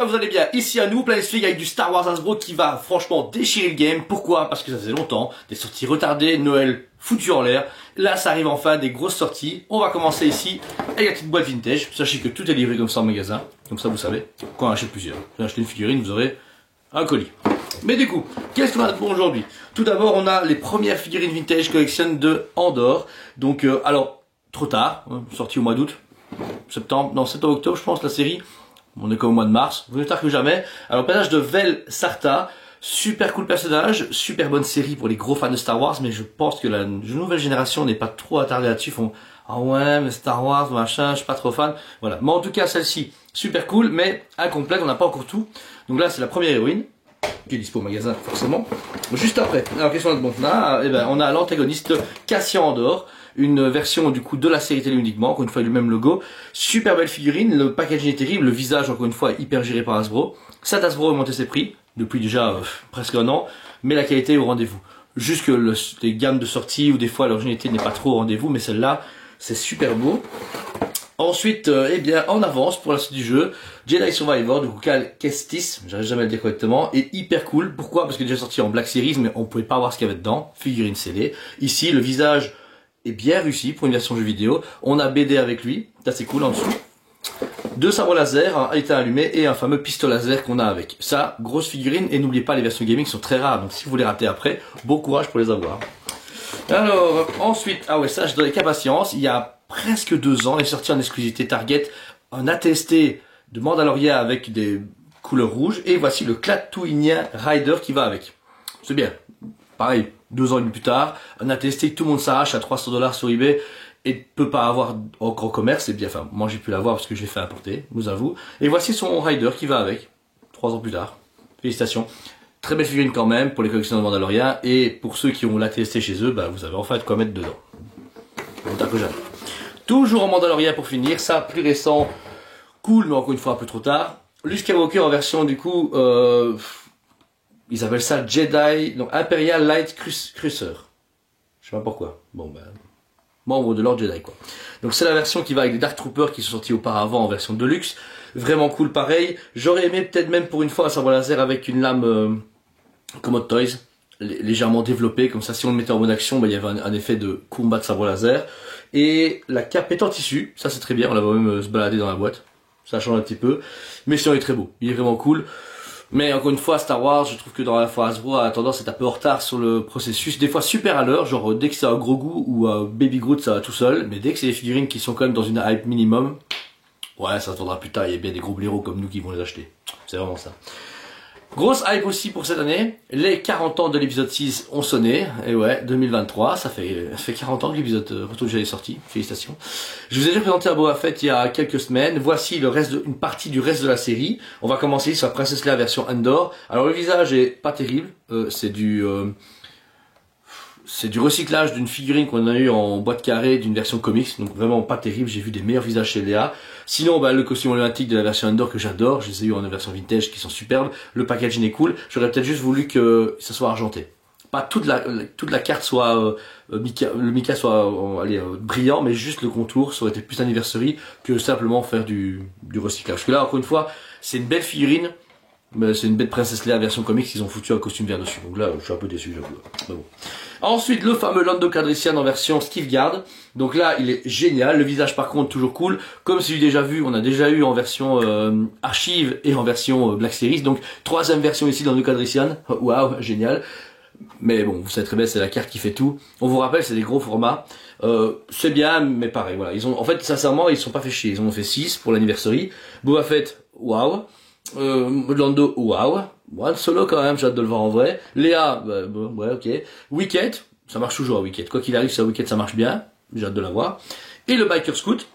vous allez bien, ici à nous, Planesfig avec du Star Wars Hasbro qui va franchement déchirer le game. Pourquoi? Parce que ça faisait longtemps, des sorties retardées, Noël foutu en l'air. Là ça arrive enfin, des grosses sorties. On va commencer ici avec la petite boîte vintage. Sachez que tout est livré comme ça en magasin, comme ça vous savez. Quand on achète plusieurs, vous achetez une figurine, vous aurez un colis. Mais du coup, qu'est-ce qu'on a de bon aujourd'hui? Tout d'abord, on a les premières figurines vintage collection de Andor. Donc, alors, trop tard, hein, sorti au mois d'août, septembre, non, octobre, je pense, la série. On est comme au mois de mars, vous êtes tard que jamais. Alors, personnage de Vel Sartha, super cool personnage, super bonne série pour les gros fans de Star Wars, mais je pense que la nouvelle génération n'est pas trop attardée là-dessus. Ils font, ah ouais, mais Star Wars, machin, je suis pas trop fan. Voilà. Mais en tout cas, celle-ci, super cool, mais incomplète, on n'a pas encore tout. Donc là, c'est la première héroïne, qui est dispo au magasin, forcément. Juste après, alors qu'est-ce qu'on a de bon? Là, eh ben, on a l'antagoniste Cassian Andor. Une version du coup de la série télé uniquement, encore une fois le même logo, super belle figurine, le packaging est terrible, le visage encore une fois hyper géré par Hasbro. Ça Hasbro a monté ses prix depuis déjà presque un an, mais la qualité est au rendez-vous. Juste que les gammes de sortie ou des fois l'originalité n'est pas trop au rendez-vous, mais celle-là c'est super beau. Ensuite, eh bien, en avance pour la suite du jeu, Jedi Survivor de Cal Kestis, j'arrive jamais à le dire correctement, est hyper cool. Pourquoi? Parce que déjà sorti en Black Series, mais on pouvait pas voir ce qu'il y avait dedans, figurine scellée. Ici, le visage est bien réussi pour une version jeu vidéo. On a BD avec lui, ça c'est cool en dessous. Deux sabres laser, un éteint allumé et un fameux pistolet laser qu'on a avec. Ça, grosse figurine, et n'oubliez pas les versions gaming sont très rares, donc si vous les ratez après, bon courage pour les avoir. Alors, ensuite, ah ouais, ça je donne qu'à patience, il y a presque 2 ans, est sorti en exclusivité Target, un ATST de Mandalorian avec des couleurs rouges, et voici le Clatooinien Rider qui va avec. C'est bien. Pareil, 2 ans et demi plus tard, un ATST que tout le monde s'arrache à 300 $ sur eBay et ne peut pas avoir en grand commerce. Et bien, enfin, moi j'ai pu l'avoir parce que je l'ai fait importer, nous avoue. Et voici son Rider qui va avec, 3 ans plus tard. Félicitations. Très belle figurine quand même pour les collectionneurs de Mandalorian. Et pour ceux qui ont l'ATST chez eux, bah, vous avez enfin de quoi mettre dedans. Autant que jamais. Toujours en Mandalorian pour finir, ça plus récent, cool, mais encore une fois un peu trop tard. Luke Skywalker en version du coup... ils appellent ça Jedi, donc Imperial Light Cruiser. Je sais pas pourquoi. Bon ben, membre de l'ordre Jedi quoi. Donc c'est la version qui va avec les Dark Troopers qui sont sortis auparavant en version Deluxe. Vraiment cool pareil. J'aurais aimé peut-être même pour une fois un sabre laser avec une lame Commode Toys, légèrement développée. Comme ça si on le mettait en mode action, ben, il y avait un effet de combat de sabre laser. Et la cape est en tissu, ça c'est très bien, on la voit même se balader dans la boîte. Ça change un petit peu. Mais sinon il est très beau, il est vraiment cool. Mais encore une fois, Star Wars, je trouve que dans la fois Hasbro a tendance à être un peu en retard sur le processus, des fois super à l'heure, genre dès que c'est un gros goût ou un Baby Groot ça va tout seul, mais dès que c'est des figurines qui sont quand même dans une hype minimum, ouais ça attendra plus tard, il y a bien des gros blaireaux comme nous qui vont les acheter, c'est vraiment ça. Grosse hype aussi pour cette année, les 40 ans de l'épisode 6 ont sonné, et ouais, 2023, ça fait 40 ans que l'épisode Retour du Jedi est sorti, félicitations. Je vous ai déjà présenté à Boba Fett il y a quelques semaines, voici une partie du reste de la série. On va commencer sur la Princess Leia version Andor. Alors le visage est pas terrible, c'est du recyclage d'une figurine qu'on a eu en boîte carrée d'une version comics, donc vraiment pas terrible, j'ai vu des meilleurs visages chez Léa. Sinon, bah, le costume olympique de la version Andor que j'adore, je les ai eu en version vintage qui sont superbes, le packaging est cool, j'aurais peut-être juste voulu que ça soit argenté. Pas toute la carte soit, le mica soit brillant, mais juste le contour, ça aurait été plus anniversary que simplement faire du recyclage. Parce que là, encore une fois, c'est une belle figurine, mais c'est une belle Princess Leia version comics, ils ont foutu un costume vert dessus. Donc là, je suis un peu déçu, j'avoue. Mais bon. Ensuite, le fameux Lando Calrissian en version Steve Guard. Donc là, il est génial. Le visage, par contre, toujours cool. Comme celui déjà vu, on a déjà eu en version archive et en version Black Series. Donc, 3e version ici, Lando Calrissian. Waouh, génial. Mais bon, vous savez très bien, c'est la carte qui fait tout. On vous rappelle, c'est des gros formats. C'est bien, mais pareil, voilà. En fait, sincèrement, ils sont pas fait chier. Ils en ont fait 6 pour l'anniversary. Boba Fett, waouh. Lando, waouh. Han Solo quand même, j'ai hâte de le voir en vrai. Léa, bah, ouais, ok. Wicket, ça marche toujours à Wicket. Quoi qu'il arrive, sur Wicket, ça marche bien. J'ai hâte de la voir. Et le Biker Scout,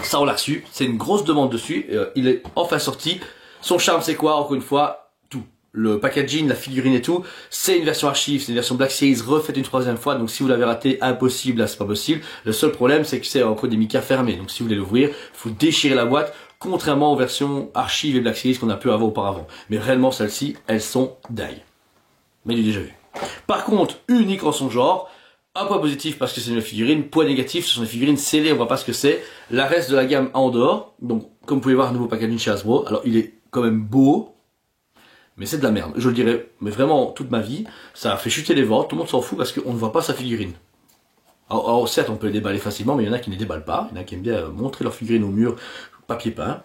ça on l'a reçu. C'est une grosse demande dessus. Il est enfin sorti. Son charme, c'est quoi? Encore une fois, tout. Le packaging, la figurine et tout. C'est une version archive, c'est une version Black Series refaite une 3e fois. Donc si vous l'avez raté, impossible, là c'est pas possible. Le seul problème, c'est que c'est encore des micas fermés. Donc si vous voulez l'ouvrir, il faut déchirer la boîte. Contrairement aux versions archives et Black Series qu'on a pu avoir auparavant. Mais réellement, celles-ci, elles sont dingues. Mais du déjà vu. Par contre, unique en son genre, un point positif parce que c'est une figurine, point négatif, ce sont des figurines scellées, on voit pas ce que c'est. La reste de la gamme Andor, donc comme vous pouvez voir, un nouveau packaging chez Hasbro. Alors il est quand même beau, mais c'est de la merde. Je le dirais, mais vraiment toute ma vie, ça a fait chuter les ventes, tout le monde s'en fout parce qu'on ne voit pas sa figurine. Alors certes, on peut les déballer facilement, mais il y en a qui ne les déballent pas, il y en a qui aiment bien montrer leur figurine au mur, papier peint.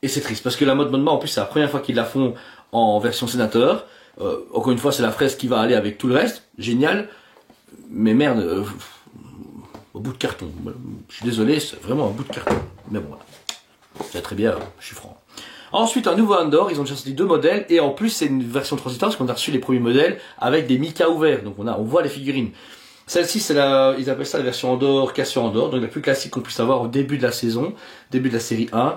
Et c'est triste, parce que la mode Modema, en plus, c'est la première fois qu'ils la font en version sénateur. Encore une fois, c'est la fraise qui va aller avec tout le reste, génial. Mais merde, au bout de carton. Je suis désolé, c'est vraiment un bout de carton. Mais bon, voilà. C'est très bien, je suis franc. Ensuite, un nouveau Andor, ils ont déjà sorti 2 modèles, et en plus, c'est une version transitoire, parce qu'on a reçu les premiers modèles avec des Mika ouverts. Donc on voit les figurines. Celle-ci, c'est ils appellent ça la version Andor, Cassio Andor, donc la plus classique qu'on puisse avoir au début de la saison, début de la série 1.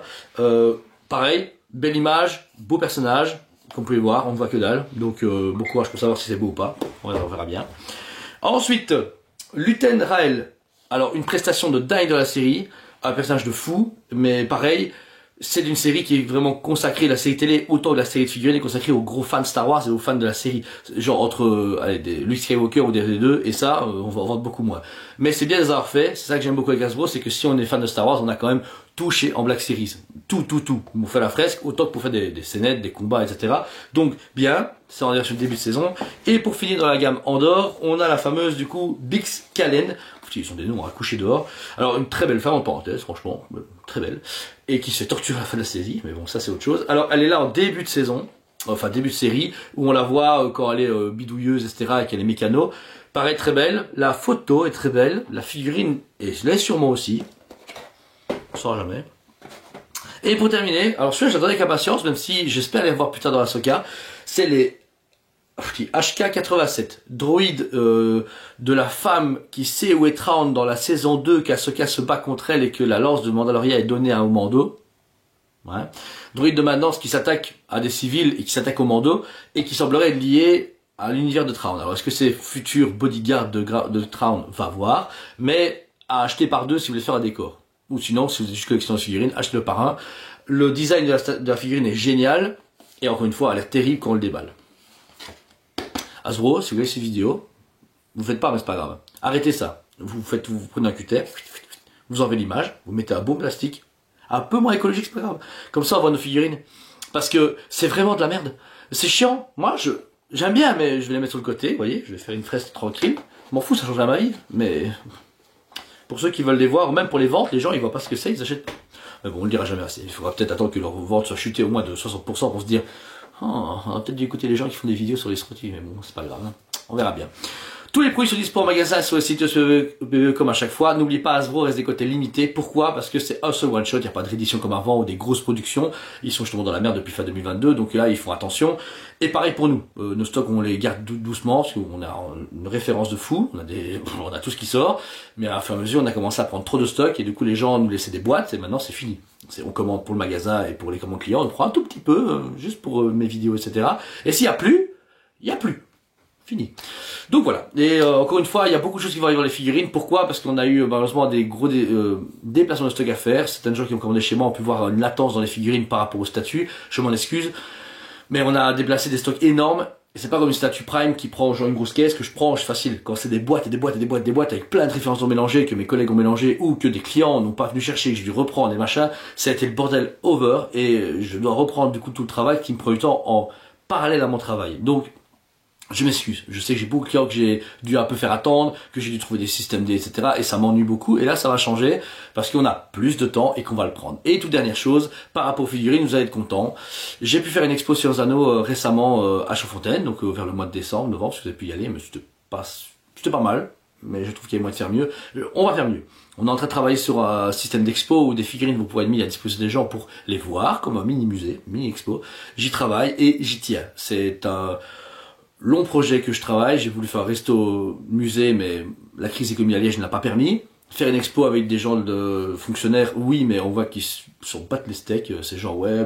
Pareil, belle image, beau personnage, comme vous pouvez voir, on ne voit que dalle, donc bon courage pour savoir si c'est beau ou pas, on verra bien. Ensuite, Luten Rael, alors une prestation de dingue de la série, un personnage de fou, mais pareil, c'est d'une série qui est vraiment consacrée, la série télé, autant que la série de figurines, est consacrée aux gros fans de Star Wars et aux fans de la série. Genre entre Luke Skywalker ou des deux, et ça, on va en vendre beaucoup moins. Mais c'est bien de les avoir fait, c'est ça que j'aime beaucoup avec Hasbro, c'est que si on est fan de Star Wars, on a quand même tout chez en Black Series. Tout. Pour faire la fresque, autant que pour faire des scénettes, des combats, etc. Donc, bien, c'est en version de début de saison. Et pour finir dans la gamme Andor, on a la fameuse, du coup, Bix Kalen. Ils sont des noms à coucher dehors. Alors, une très belle femme, en parenthèse, franchement, très belle. Et qui se fait torturer à la fin de la saisie, mais bon, ça c'est autre chose. Alors, elle est là en début de saison, enfin début de série, où on la voit quand elle est bidouilleuse, etc., et qu'elle est mécano. Pareil, très belle. La photo est très belle. La figurine est sûrement aussi. On ne saura jamais. Et pour terminer, alors celui-là j'attends avec impatience, même si j'espère les voir plus tard dans la Soka, c'est les HK-87, droïde de la femme qui sait où est Thrawn dans la saison 2, qu'Ahsoka se bat contre elle et que la lance de Mandalorian est donnée à un Mando. Ouais. Droïde de maintenance qui s'attaque à des civils et qui s'attaque au Mando et qui semblerait être lié à l'univers de Thrawn. Alors est-ce que c'est futur bodyguard de Thrawn? Va voir, mais à acheter par deux si vous voulez faire un décor. Ou sinon, si vous êtes juste collection de figurines, achetez-le par un. Le design de la figurine est génial et encore une fois, elle a l'air terrible quand on le déballe. Hasbro, si vous voulez cette vidéo, vous faites pas, mais c'est pas grave. Arrêtez ça. Vous prenez un cutter, vous enlevez l'image, vous mettez un beau plastique, un peu moins écologique, c'est pas grave. Comme ça, on voit nos figurines. Parce que c'est vraiment de la merde. C'est chiant. Moi, j'aime bien, mais je vais les mettre sur le côté, vous voyez, je vais faire une fresque tranquille. Je m'en fous, ça changerait ma vie, mais pour ceux qui veulent les voir, ou même pour les ventes, les gens, ils voient pas ce que c'est, ils achètent. Mais bon, on le dira jamais assez. Il faudra peut-être attendre que leur vente soit chutée au moins de 60% pour se dire, oh, on va peut-être dû écouter les gens qui font des vidéos sur les scrotis, mais bon, c'est pas grave, hein. On verra bien. Tous les produits sont dispo en magasin sur le site SPV comme à chaque fois. N'oubliez pas, Hasbro reste des côtés limités. Pourquoi? Parce que c'est un seul one shot, il n'y a pas de réédition comme avant ou des grosses productions. Ils sont justement dans la merde depuis fin 2022, donc là ils font attention. Et pareil pour nous, nos stocks on les garde doucement parce qu'on a une référence de fou, on a tout ce qui sort, mais à fur et à mesure on a commencé à prendre trop de stocks et du coup les gens nous laissaient des boîtes et maintenant c'est fini. On commande pour le magasin et pour les commandes clients, on prend un tout petit peu, juste pour mes vidéos, etc. Et s'il n'y a plus, il n'y a plus. Fini. Donc voilà. Et encore une fois, il y a beaucoup de choses qui vont arriver dans les figurines. Pourquoi? Parce qu'on a eu malheureusement des gros déplacements de stock à faire. Certains gens qui ont commandé chez moi ont pu voir une latence dans les figurines par rapport au statut. Je m'en excuse. Mais on a déplacé des stocks énormes. Et c'est pas comme une statue Prime qui prend genre une grosse caisse que je prends, c'est facile. Quand c'est des boîtes et des boîtes et des boîtes et des boîtes avec plein de références mélangées que mes collègues ont mélangées ou que des clients n'ont pas venu chercher, que j'ai dû reprendre des machins, ça a été le bordel over et je dois reprendre du coup tout le travail qui me prend du temps en parallèle à mon travail. Donc, je m'excuse, je sais que j'ai beaucoup de clients que j'ai dû un peu faire attendre, que j'ai dû trouver des systèmes D, etc. Et ça m'ennuie beaucoup. Et là, ça va changer parce qu'on a plus de temps et qu'on va le prendre. Et toute dernière chose, par rapport aux figurines, vous allez être contents. J'ai pu faire une expo sur Zano récemment à Chaudfontaine, donc vers le mois de décembre, novembre, si vous avez pu y aller, mais c'était pas mal. Mais je trouve qu'il y a moyen de faire mieux. On va faire mieux. On est en train de travailler sur un système d'expo où des figurines vous pourrez être mis à disposition des gens pour les voir, comme un mini musée, mini expo. J'y travaille et j'y tiens. C'est un long projet que je travaille, j'ai voulu faire un resto musée, mais la crise économique à Liège ne l'a pas permis. Faire une expo avec des gens de fonctionnaires, oui, mais on voit qu'ils sont battent les steaks, c'est genre ouais,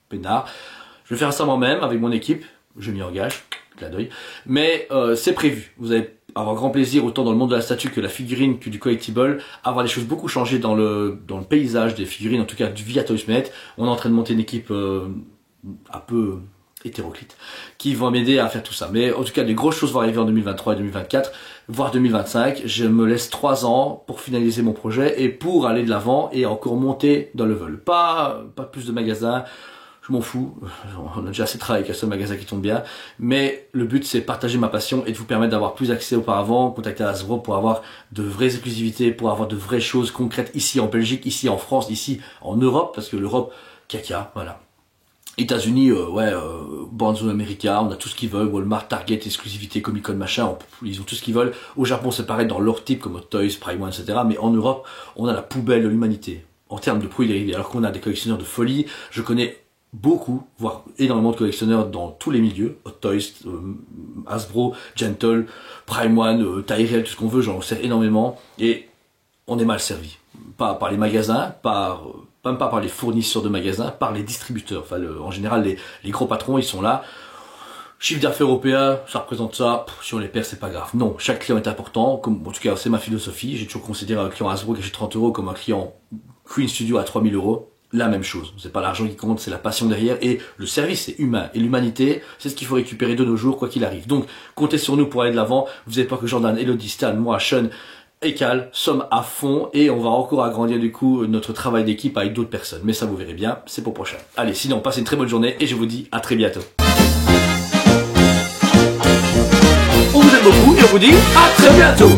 peinard. Je vais faire ça moi-même avec mon équipe, je m'y engage, clin d'œil. Mais c'est prévu, vous allez avoir grand plaisir autant dans le monde de la statue que la figurine que du collectible, avoir des choses beaucoup changées dans le paysage des figurines, en tout cas du via Toysmith. On est en train de monter une équipe un peu hétéroclite, qui vont m'aider à faire tout ça. Mais en tout cas, des grosses choses vont arriver en 2023 et 2024, voire 2025. Je me laisse 3 ans pour finaliser mon projet et pour aller de l'avant et encore monter dans le vol. Pas plus de magasins. je m'en fous, on a déjà assez de travail avec un seul magasin qui tombe bien, mais le but c'est partager ma passion et de vous permettre d'avoir plus accès auparavant, contacter Hasbro pour avoir de vraies exclusivités, pour avoir de vraies choses concrètes ici en Belgique, ici en France, ici en Europe, parce que l'Europe, caca, voilà. États-Unis, Barnes & America, on a tout ce qu'ils veulent, Walmart, Target, exclusivité, Comic Con, machin, ils ont tout ce qu'ils veulent. Au Japon, c'est pareil dans leur type, comme Hot Toys, Prime One, etc. Mais en Europe, on a la poubelle de l'humanité, en termes de produits dérivés. Alors qu'on a des collectionneurs de folie, je connais beaucoup, voire énormément de collectionneurs dans tous les milieux, Hot Toys, Hasbro, Gentle, Prime One, Tyrell, tout ce qu'on veut, j'en sais énormément, et on est mal servi. Pas par les magasins, même pas par les fournisseurs de magasins, par les distributeurs. Enfin, en général, les gros patrons, ils sont là. Chiffre d'affaires européen, ça représente ça. Si on les perd, c'est pas grave. Non, chaque client est important. En tout cas, c'est ma philosophie. J'ai toujours considéré un client Hasbro qui achète 30 € comme un client Queen Studio à 3000 €. La même chose. C'est pas l'argent qui compte, c'est la passion derrière. Et le service, c'est humain. Et l'humanité, c'est ce qu'il faut récupérer de nos jours, quoi qu'il arrive. Donc, comptez sur nous pour aller de l'avant. Vous n'avez pas que Jordan, Elodie, Stan, moi, Sean et Cal sommes à fond et on va encore agrandir du coup notre travail d'équipe avec d'autres personnes. Mais ça vous verrez bien, c'est pour prochain. Allez, sinon passez une très bonne journée et je vous dis à très bientôt. On vous aime beaucoup et on vous dit à très bientôt.